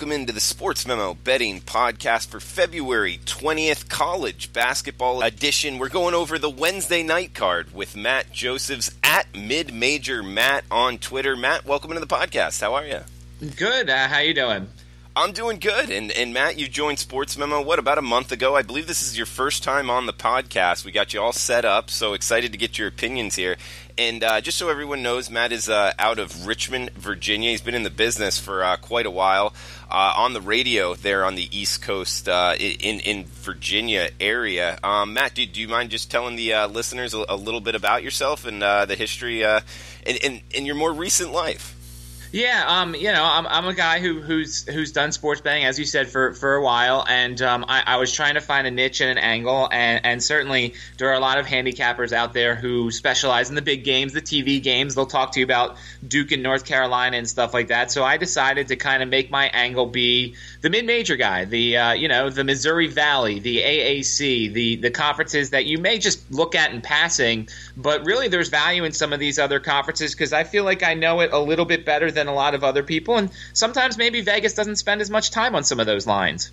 welcome into the Sports Memo betting podcast for February 20th, college basketball edition. We're going over the Wednesday night card with Matt Josephs at Mid-Major Matt on Twitter. Matt, welcome into the podcast. How are you? Good. How you doing? I'm doing good. And Matt, you joined Sports Memo, about a month ago? I believe this is your first time on the podcast. We got you all set up, so excited to get your opinions here. And just so everyone knows, Matt is out of Richmond, Virginia. He's been in the business for quite a while on the radio there on the East Coast in Virginia area. Matt, do you mind just telling the listeners a little bit about yourself and the history in your more recent life? Yeah, I'm a guy who's done sports betting, as you said, for a while, and I was trying to find a niche and an angle, and certainly there are a lot of handicappers out there who specialize in the big games, the TV games. They'll talk to you about Duke and North Carolina and stuff like that. So I decided to kind of make my angle be the mid-major guy, the Missouri Valley, the AAC, the conferences that you may just look at in passing, but really there's value in some of these other conferences because I feel like I know it a little bit better than a lot of other people, and sometimes maybe Vegas doesn't spend as much time on some of those lines.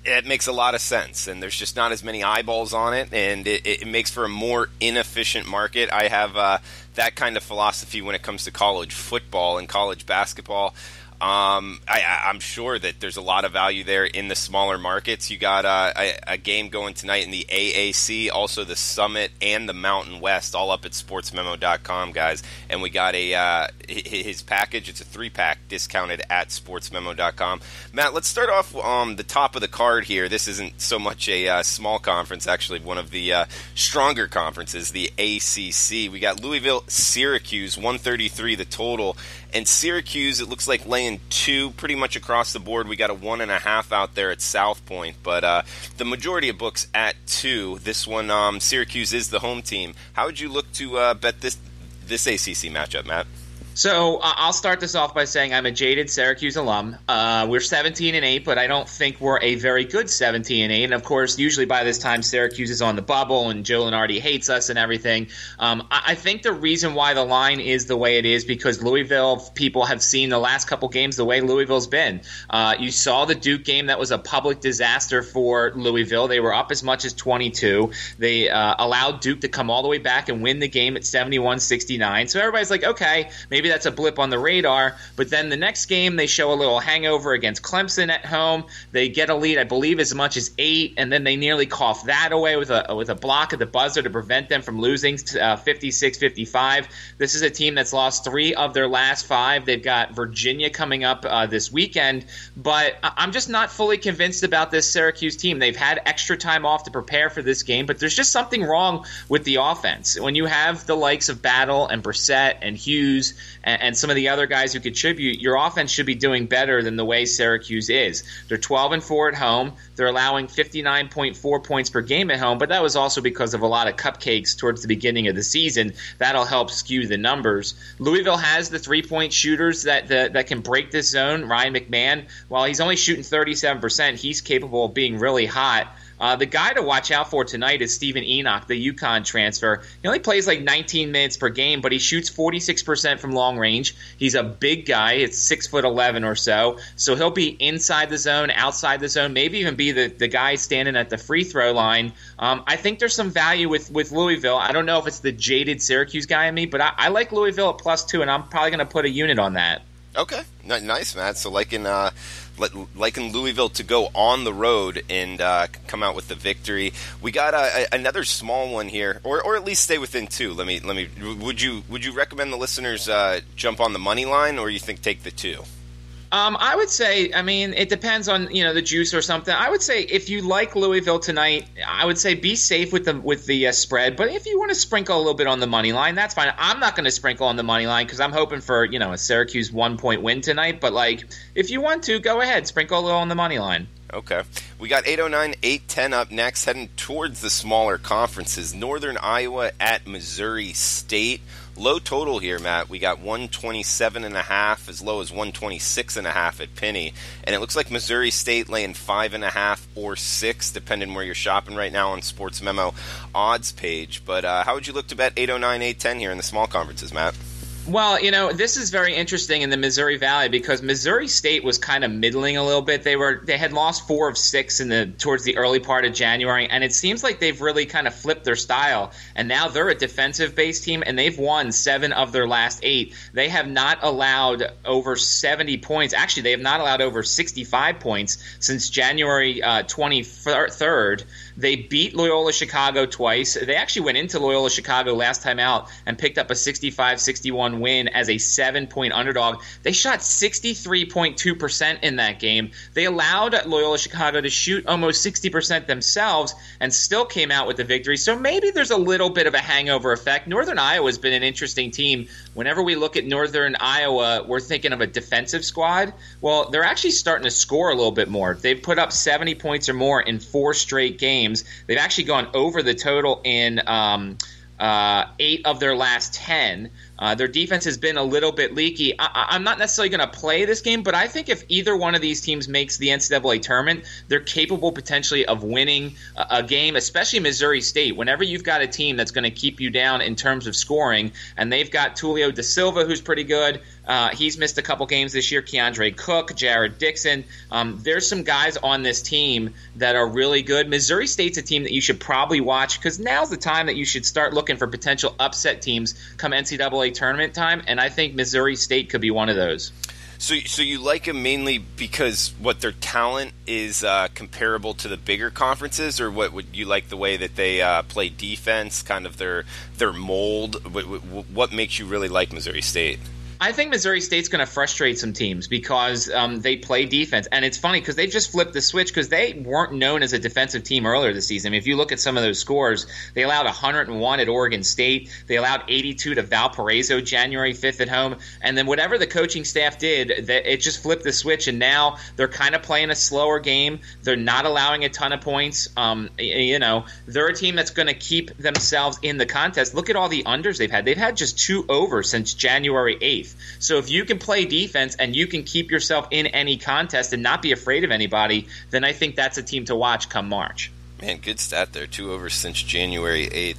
It makes a lot of sense, and there's just not as many eyeballs on it, and it makes for a more inefficient market. I have that kind of philosophy when it comes to college football and college basketball. I'm sure that there's a lot of value there in the smaller markets. You got a game going tonight in the AAC, also the Summit and the Mountain West, all up at sportsmemo.com, guys. And we got his package. It's a 3-pack discounted at sportsmemo.com. Matt, let's start off the top of the card here. This isn't so much a small conference, actually one of the stronger conferences, the ACC. We got Louisville, Syracuse, 133 the total. And Syracuse, it looks like laying 2 pretty much across the board. We got a 1.5 out there at South Point, but the majority of books at 2. This one, Syracuse is the home team. How would you look to bet this ACC matchup, Matt? So I'll start this off by saying I'm a jaded Syracuse alum. We're 17-8, but I don't think we're a very good 17-8. And of course, usually by this time, Syracuse is on the bubble, and Joe Lunardi hates us and everything. I think the reason why the line is the way it is because Louisville people have seen the last couple games the way Louisville's been. You saw the Duke game; that was a public disaster for Louisville. They were up as much as 22. They allowed Duke to come all the way back and win the game at 71-69. So everybody's like, okay, maybe that's a blip on the radar, but then the next game they show a little hangover against Clemson at home. They get a lead, I believe, as much as 8, and then they nearly cough that away with a block at the buzzer to prevent them from losing 56-55. This is a team that's lost 3 of their last 5. They've got Virginia coming up this weekend, but I'm just not fully convinced about this Syracuse team. They've had extra time off to prepare for this game, but there's just something wrong with the offense. When you have the likes of Battle and Brissett and Hughes and some of the other guys who contribute, your offense should be doing better than the way Syracuse is. They're 12-4 at home. They're allowing 59.4 points per game at home, but that was also because of a lot of cupcakes towards the beginning of the season. That'll help skew the numbers. Louisville has the 3-point shooters that can break this zone. Ryan McMahon, while he's only shooting 37%, he's capable of being really hot. The guy to watch out for tonight is Stephen Enoch, the UConn transfer. He only plays like 19 minutes per game, but he shoots 46% from long range. He's a big guy. It's 6'11" or so. So he'll be inside the zone, outside the zone, maybe even be the guy standing at the free throw line. I think there's some value with Louisville. I don't know if it's the jaded Syracuse guy in me, but I like Louisville at +2, and I'm probably going to put a unit on that. Okay, nice, Matt. So liking Louisville to go on the road and come out with the victory. We got another small one here, or at least stay within 2. Let me. Would you recommend the listeners jump on the money line, or you think take the 2? I would say, it depends on the juice or something. I would say if you like Louisville tonight, I would say be safe with the spread. But if you want to sprinkle a little bit on the money line, that's fine. I'm not going to sprinkle on the money line because I'm hoping for a Syracuse 1-point win tonight. But if you want to, go ahead, sprinkle a little on the money line. Okay. We got 809, 810 up next, heading towards the smaller conferences. Northern Iowa at Missouri State. Low total here, Matt. We got 127.5 as low as 126.5 at Penny. And it looks like Missouri State laying 5.5 or 6, depending where you're shopping right now on Sports Memo odds page. But how would you look to bet 809, 810 here in the small conferences, Matt? Well, this is very interesting in the Missouri Valley because Missouri State was kind of middling a little bit. They had lost 4 of 6 towards the early part of January, and it seems like they've really kind of flipped their style. And now they're a defensive-based team, and they've won 7 of their last 8. They have not allowed over 70 points. Actually, they have not allowed over 65 points since January 23rd. They beat Loyola Chicago twice. They actually went into Loyola Chicago last time out and picked up a 65-61 win as a 7-point underdog. They shot 63.2% in that game. They allowed Loyola Chicago to shoot almost 60% themselves and still came out with the victory. So maybe there's a little bit of a hangover effect. Northern Iowa has been an interesting team. Whenever we look at Northern Iowa, we're thinking of a defensive squad. Well, they're actually starting to score a little bit more. They've put up 70 points or more in 4 straight games. They've actually gone over the total in 8 of their last 10. Their defense has been a little bit leaky. I'm not necessarily going to play this game, but I think if either one of these teams makes the NCAA tournament, they're capable potentially of winning a game, especially Missouri State. Whenever you've got a team that's going to keep you down in terms of scoring, and they've got Tulio Da Silva, who's pretty good. He's missed a couple games this year. Keandre Cook, Jared Dixon. There's some guys on this team that are really good. Missouri State's a team that you should probably watch because now's the time that you should start looking for potential upset teams come NCAA tournament time, and I think Missouri State could be one of those. So you like them mainly because what their talent is comparable to the bigger conferences, or what would you like the way that they play defense, kind of their mold? What makes you really like Missouri State? I think Missouri State's going to frustrate some teams because they play defense. And it's funny because they've just flipped the switch because they weren't known as a defensive team earlier this season. I mean, if you look at some of those scores, they allowed 101 at Oregon State. They allowed 82 to Valparaiso January 5th at home. And then whatever the coaching staff did, it just flipped the switch. And now they're kind of playing a slower game. They're not allowing a ton of points. They're a team that's going to keep themselves in the contest. Look at all the unders they've had. They've had just 2 overs since January 8th. So if you can play defense and you can keep yourself in any contest and not be afraid of anybody, then I think that's a team to watch come March. Man, good stat there. 2 overs since January 8th.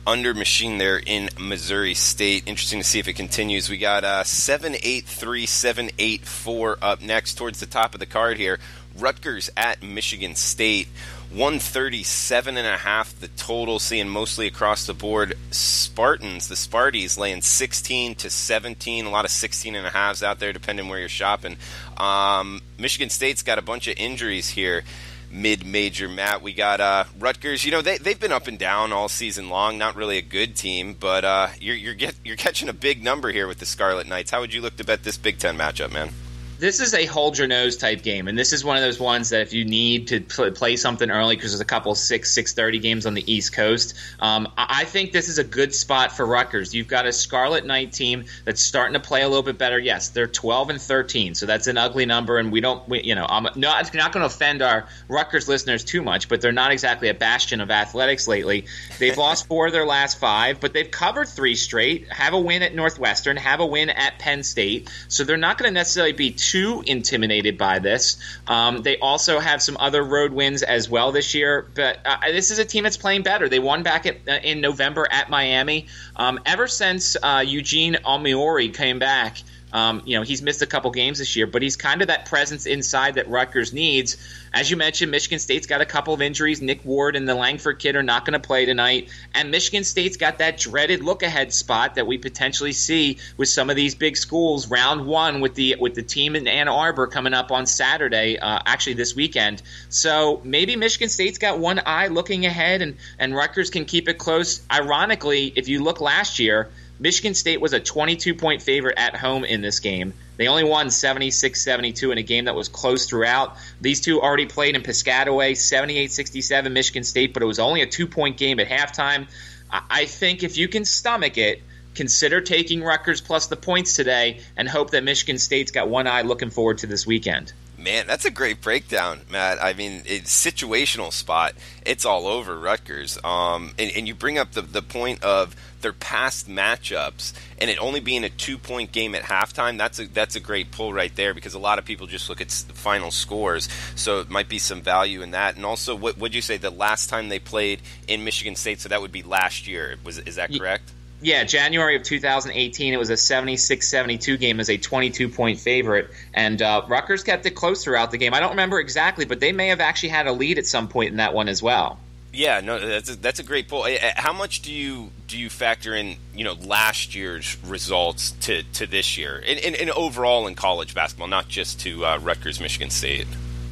Under machine there in Missouri State. Interesting to see if it continues. We got 7-8-3, 7-8-4 up next towards the top of the card here. Rutgers at Michigan State. 137.5 the total, seeing mostly across the board. The Sparties laying 16-17, a lot of 16.5s out there depending where you're shopping. Michigan State's got a bunch of injuries here mid-major, Matt. We got Rutgers. They've been up and down all season long, not really a good team, but you're catching a big number here with the Scarlet Knights. How would you look to bet this Big Ten matchup, man? This is a hold your nose type game, and this is one of those ones that if you need to play something early because there's a couple 6:30 games on the East Coast, I think this is a good spot for Rutgers. You've got a Scarlet Knight team that's starting to play a little bit better. Yes, they're 12-13, so that's an ugly number, and I'm not going to offend our Rutgers listeners too much, but they're not exactly a bastion of athletics lately. They've lost 4 of their last 5, but they've covered 3 straight, have a win at Northwestern, have a win at Penn State, so they're not going to necessarily be too intimidated by this. They also have some other road wins as well this year, but this is a team that's playing better. They won back in November at Miami. Ever since Eugene Omiori came back, he's missed a couple games this year, but he's kind of that presence inside that Rutgers needs. As you mentioned, Michigan State's got a couple of injuries. Nick Ward and the Langford kid are not going to play tonight. And Michigan State's got that dreaded look-ahead spot that we potentially see with some of these big schools. Round 1 with the team in Ann Arbor coming up on Saturday, actually this weekend. So maybe Michigan State's got one eye looking ahead, and Rutgers can keep it close. Ironically, if you look last year, Michigan State was a 22-point favorite at home in this game. They only won 76-72 in a game that was close throughout. These two already played in Piscataway, 78-67 Michigan State, but it was only a 2-point game at halftime. I think if you can stomach it, consider taking Rutgers plus the points today and hope that Michigan State's got one eye looking forward to this weekend. Man, that's a great breakdown, Matt. I mean, it's situational spot. It's all over Rutgers. And you bring up the point of their past matchups and it only being a 2-point game at halftime. That's a great pull right there because a lot of people just look at the final scores. So it might be some value in that. And also, what would you say the last time they played in Michigan State? So that would be last year. Is that correct? Yeah, January of 2018, it was a 76-72 game as a 22-point favorite, and Rutgers kept it close throughout the game. I don't remember exactly, but they may have actually had a lead at some point in that one as well. Yeah, no, that's a great poll. How much do you factor in, last year's results to this year, and overall in college basketball, not just to Rutgers, Michigan State?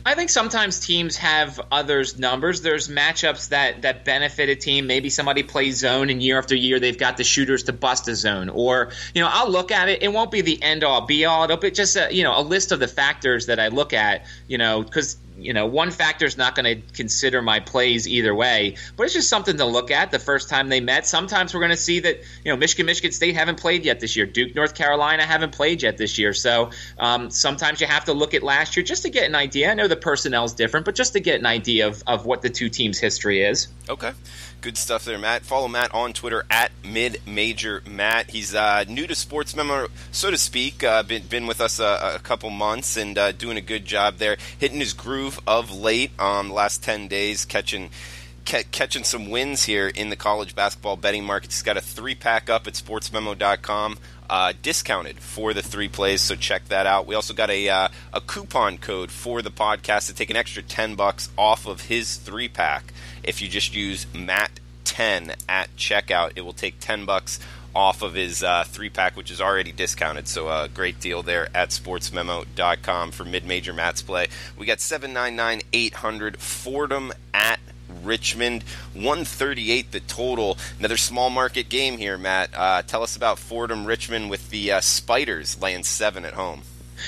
I think sometimes teams have others' numbers. There's matchups that benefit a team. Maybe somebody plays zone, and year after year they've got the shooters to bust a zone. Or, I'll look at it. It won't be the end-all, be-all. It'll be just a list of the factors that I look at, because one factor is not going to consider my plays either way, but it's just something to look at the first time they met. Sometimes we're going to see that, Michigan State haven't played yet this year. Duke, North Carolina haven't played yet this year. So sometimes you have to look at last year just to get an idea. I know the personnel is different, but just to get an idea of what the two teams' history is. Okay. Good stuff there, Matt. Follow Matt on Twitter at MidMajorMatt. He's new to Sportsmemo, so to speak. Been with us a couple months and doing a good job there, hitting his groove of late. The last 10 days, catching some wins here in the college basketball betting market. He's got a 3-pack up at sportsmemo.com. Discounted for the 3 plays, so check that out. We also got a coupon code for the podcast to take an extra $10 off of his 3-pack. If you just use Matt10 at checkout, it will take $10 off of his 3-pack, which is already discounted. So a great deal there at sportsmemo.com for mid-major Matt's play. We got 799-800 Fordham at Richmond, 138 the total. Another small market game here, Matt. Tell us about Fordham Richmond with the Spiders laying 7 at home.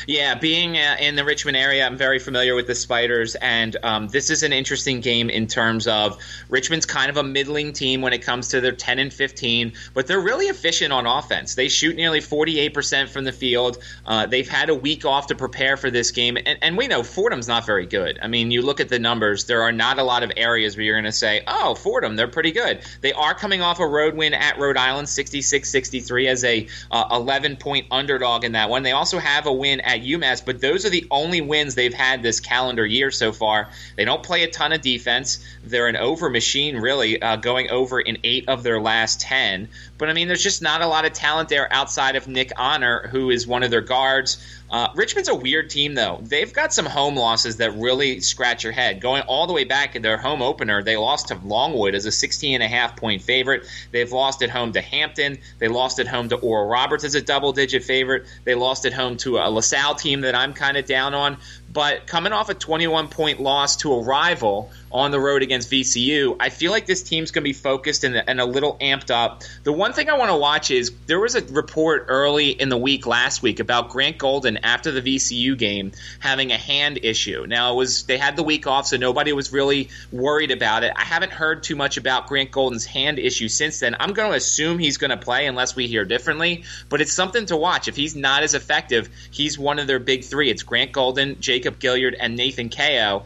Yeah, being in the Richmond area, I'm very familiar with the Spiders, and this is an interesting game in terms of Richmond's kind of a middling team when it comes to their 10 and 15, but they're really efficient on offense. They shoot nearly 48% from the field. They've had a week off to prepare for this game, and we know Fordham's not very good. I mean, you look at the numbers, there are not a lot of areas where you're going to say, oh, Fordham, they're pretty good. They are coming off a road win at Rhode Island, 66-63 as a 11-point underdog in that one. They also have a win at UMass, but those are the only wins they've had this calendar year so far. They don't play a ton of defense. They're an over machine, really, going over in 8 of their last 10. But, I mean, there's just not a lot of talent there outside of Nick Honor, who is one of their guards. Richmond's a weird team, though. They've got some home losses that really scratch your head. Going all the way back in their home opener, they lost to Longwood as a 16.5-point favorite. They've lost at home to Hampton. They lost at home to Oral Roberts as a double-digit favorite. They lost at home to a LaSalle team that I'm kind of down on. But coming off a 21-point loss to a rival on the road against VCU, I feel like this team's going to be focused and a little amped up. The one thing I want to watch is there was a report early in the week last week about Grant Golden after the VCU game having a hand issue. Now, they had the week off, so nobody was really worried about it. I haven't heard too much about Grant Golden's hand issue since then. I'm going to assume he's going to play unless we hear differently, but it's something to watch. If he's not as effective, he's one of their big 3. It's Grant Golden, Jacob Gilliard, and Nathan Kao.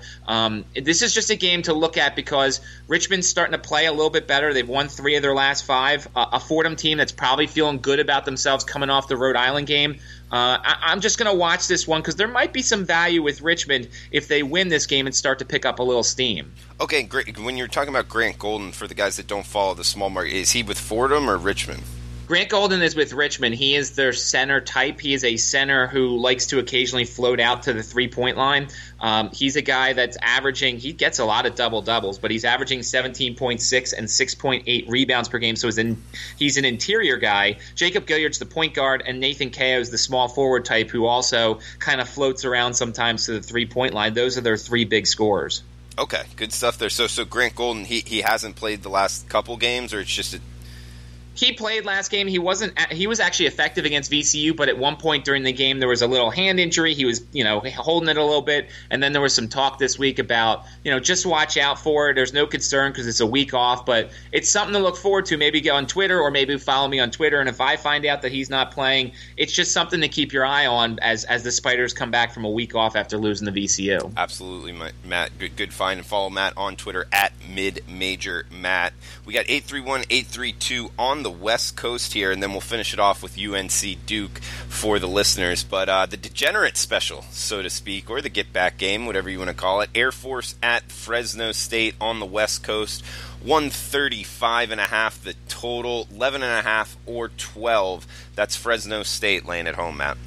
This is just a game to look at because Richmond's starting to play a little bit better. They've won 3 of their last 5. A Fordham team that's probably feeling good about themselves coming off the Rhode Island game. I'm just going to watch this one because there might be some value with Richmond if they win this game and start to pick up a little steam. Okay, great. When you're talking about Grant Golden, for the guys that don't follow the small market, is he with Fordham or Richmond? Grant Golden is with Richmond. He is their center type. He is a center who likes to occasionally float out to the three-point line. He's a guy that's averaging – he gets a lot of double-doubles, but he's averaging 17.6 and 6.8 rebounds per game, so he's an interior guy. Jacob Gilliard's the point guard, and Nathan Kao is the small forward type who also kind of floats around sometimes to the three-point line. Those are their 3 big scorers. Okay, good stuff there. So Grant Golden, he hasn't played the last couple games, or it's just a – He played last game. He was actually effective against VCU, but at one point during the game there was a little hand injury. He was, holding it a little bit, and then there was some talk this week about, just watch out for it. There's no concern because it's a week off, but it's something to look forward to. Maybe go on Twitter or maybe follow me on Twitter, and if I find out that he's not playing, it's just something to keep your eye on as the Spiders come back from a week off after losing to VCU. Absolutely, Matt. Good find, and follow Matt on Twitter at MidMajorMatt. We got 831-832 on the West Coast here, and then we'll finish it off with UNC Duke for the listeners. But the degenerate special, so to speak, or the get-back game, whatever you want to call it. Air Force at Fresno State on the West Coast. 135.5 the total, 11.5 or 12. That's Fresno State laying at home, Matt.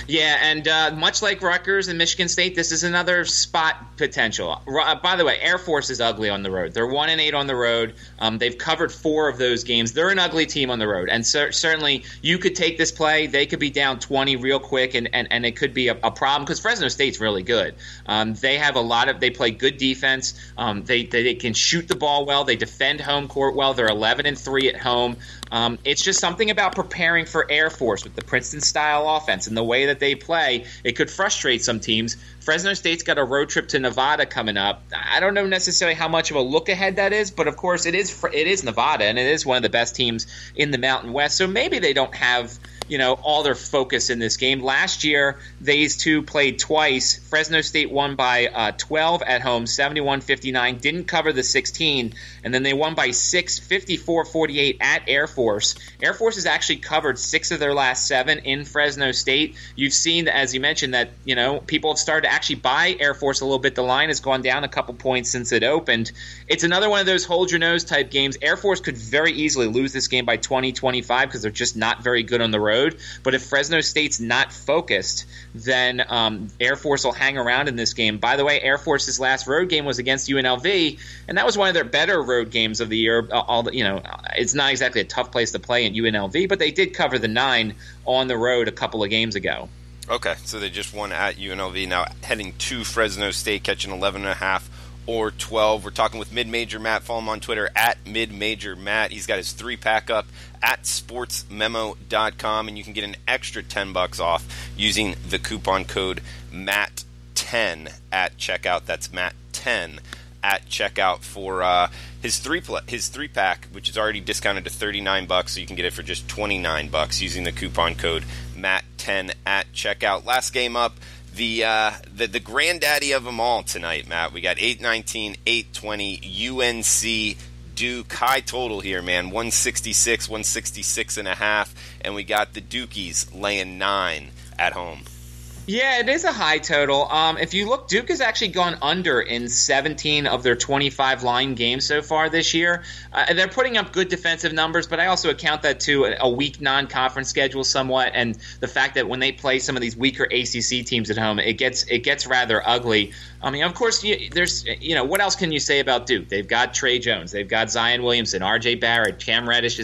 Yeah, and much like Rutgers and Michigan State, this is another spot potential. By the way, Air Force is ugly on the road. They're 1-8 on the road. They've covered 4 of those games. They're an ugly team on the road, and certainly you could take this play. They could be down 20 real quick, and it could be a problem because Fresno State's really good. They have they play good defense. They can shoot the ball well. They defend home court well. They're 11-3 at home. It's just something about preparing for Air Force with the Princeton-style offense and the way that they play. It could frustrate some teams. Fresno State's got a road trip to Nevada coming up. I don't know necessarily how much of a look ahead that is, but of course it is Nevada, and it is one of the best teams in the Mountain West. So maybe they don't have all their focus in this game. Last year, these two played twice. Fresno State won by 12 at home, 71-59, didn't cover the 16, and then they won by 6, 54-48 at Air Force. Air Force has actually covered 6 of their last 7 in Fresno State. You've seen, as you mentioned, that people have started to actually buy Air Force a little bit. The line has gone down a couple points since it opened. It's another one of those hold-your-nose type games. Air Force could very easily lose this game by 20, 25 because they're just not very good on the road. But if Fresno State's not focused, then Air Force will hang around in this game. By the way, Air Force's last road game was against UNLV, and that was one of their better road games of the year. It's not exactly a tough place to play in UNLV, but they did cover the 9 on the road a couple of games ago. Okay, so they just won at UNLV. Now heading to Fresno State, catching 11.5 or 12. We're talking with Mid-Major Matt. Follow him on Twitter at Mid-Major Matt. He's got his 3-pack up at sportsmemo.com, and you can get an extra $10 off using the coupon code MATT10 at checkout. That's MATT10 at checkout for his 3-pack, which is already discounted to $39, so you can get it for just $29 using the coupon code MATT10 at checkout. Last game up, the granddaddy of them all tonight, Matt. We got 8-19, 8-20, UNC Duke. High total here, man. 166, 166.5. And we got the Dukies laying 9 at home. Yeah, it is a high total. If you look, Duke has actually gone under in 17 of their 25 line games so far this year. They're putting up good defensive numbers, but I also account that to a weak non-conference schedule somewhat, and the fact that when they play some of these weaker ACC teams at home, it gets rather ugly. I mean, of course, what else can you say about Duke? They've got Trey Jones, they've got Zion Williamson, R.J. Barrett, Cam Reddish.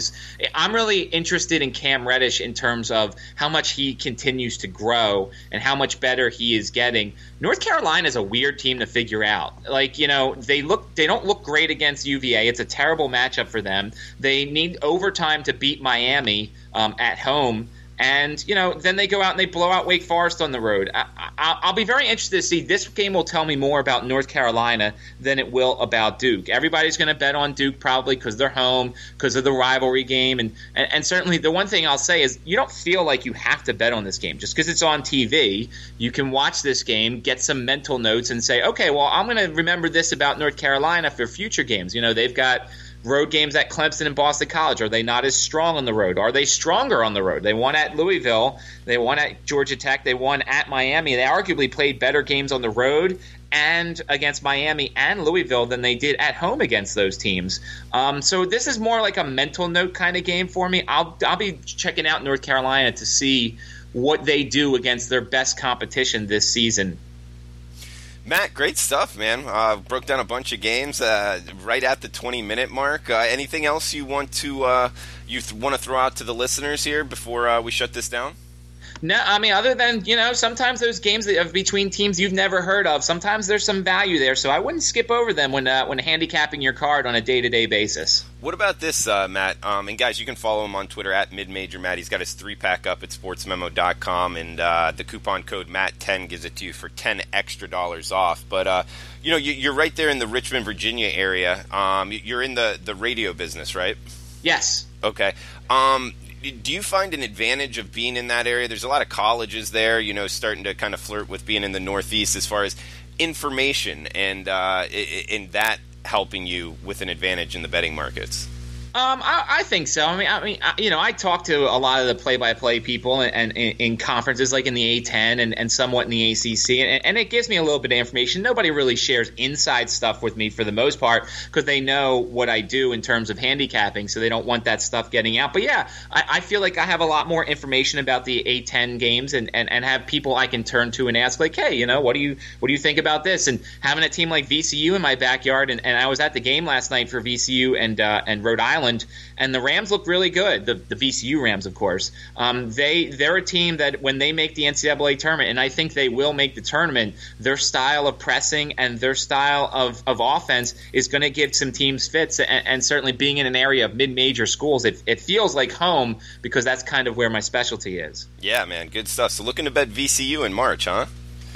I'm really interested in Cam Reddish in terms of how much he continues to grow and how much better he is getting. North Carolina is a weird team to figure out. They don't look great against UVA. It's a terrible matchup for them. They need overtime to beat Miami at home. And, then they go out and they blow out Wake Forest on the road. I'll be very interested to see. This game will tell me more about North Carolina than it will about Duke. Everybody's going to bet on Duke probably because they're home, because of the rivalry game. And certainly the one thing I'll say is you don't feel like you have to bet on this game. Just because it's on TV, you can watch this game, get some mental notes, and say, okay, well, I'm going to remember this about North Carolina for future games. They've got road games at Clemson and Boston College. Are they not as strong on the road? Are they stronger on the road? They won at Louisville. They won at Georgia Tech. They won at Miami. They arguably played better games on the road and against Miami and Louisville than they did at home against those teams. So this is more like a mental note kind of game for me. I'll be checking out North Carolina to see what they do against their best competition this season. Matt, great stuff, man. Broke down a bunch of games right at the 20-minute mark. Anything else you want to throw out to the listeners here before we shut this down? No, I mean, other than, sometimes those games between teams you've never heard of, sometimes there's some value there, so I wouldn't skip over them when handicapping your card on a day-to-day basis. What about this, Matt? And guys, you can follow him on Twitter at MidMajorMatt. He's got his 3-pack up at sportsmemo.com, and the coupon code MATT10 gives it to you for $10 extra off. But, you're right there in the Richmond, Virginia area. You're in the radio business, right? Yes. Okay. Do you find an advantage of being in that area? There's a lot of colleges there, starting to kind of flirt with being in the Northeast as far as information and in that helping you with an advantage in the betting markets. I think so. I talk to a lot of the play-by-play people and in conferences like in the A10 and somewhat in the ACC, and it gives me a little bit of information. Nobody really shares inside stuff with me for the most part because they know what I do in terms of handicapping, so they don't want that stuff getting out. But yeah, I feel like I have a lot more information about the A10 games and have people I can turn to and ask like, hey, what do you think about this? And having a team like VCU in my backyard, and I was at the game last night for VCU and Rhode Island. And the Rams look really good. The VCU Rams, of course. They're a team that when they make the NCAA tournament, and I think they will make the tournament, their style of pressing and their style of offense is going to give some teams fits. And certainly being in an area of mid-major schools, it feels like home because that's kind of where my specialty is. Yeah, man, good stuff. So looking to bet VCU in March, huh?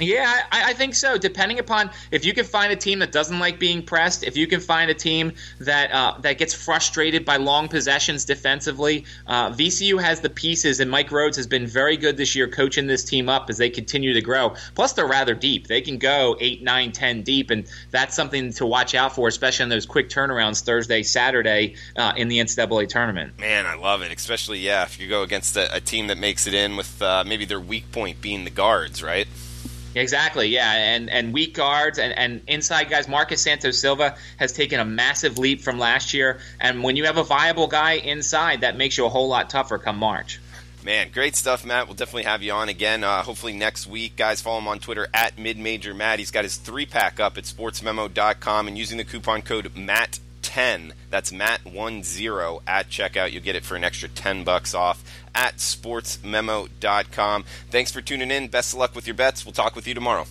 Yeah, I think so. Depending upon if you can find a team that doesn't like being pressed, if you can find a team that gets frustrated by long possessions defensively, VCU has the pieces, and Mike Rhodes has been very good this year coaching this team up as they continue to grow. Plus, they're rather deep. They can go 8, 9, 10 deep, and that's something to watch out for, especially on those quick turnarounds Thursday, Saturday in the NCAA tournament. Man, I love it, especially, if you go against a team that makes it in with maybe their weak point being the guards, right? Exactly, yeah, and weak guards and inside guys. Marcus Santos Silva has taken a massive leap from last year, and when you have a viable guy inside, that makes you a whole lot tougher come March. Man, great stuff, Matt. We'll definitely have you on again, hopefully next week. Guys, follow him on Twitter at MidMajorMatt. He's got his 3-pack up at sportsmemo.com, and using the coupon code MATT10, that's MATT10 at checkout, you'll get it for an extra $10 off at sportsmemo.com. Thanks for tuning in. Best of luck with your bets. We'll talk with you tomorrow.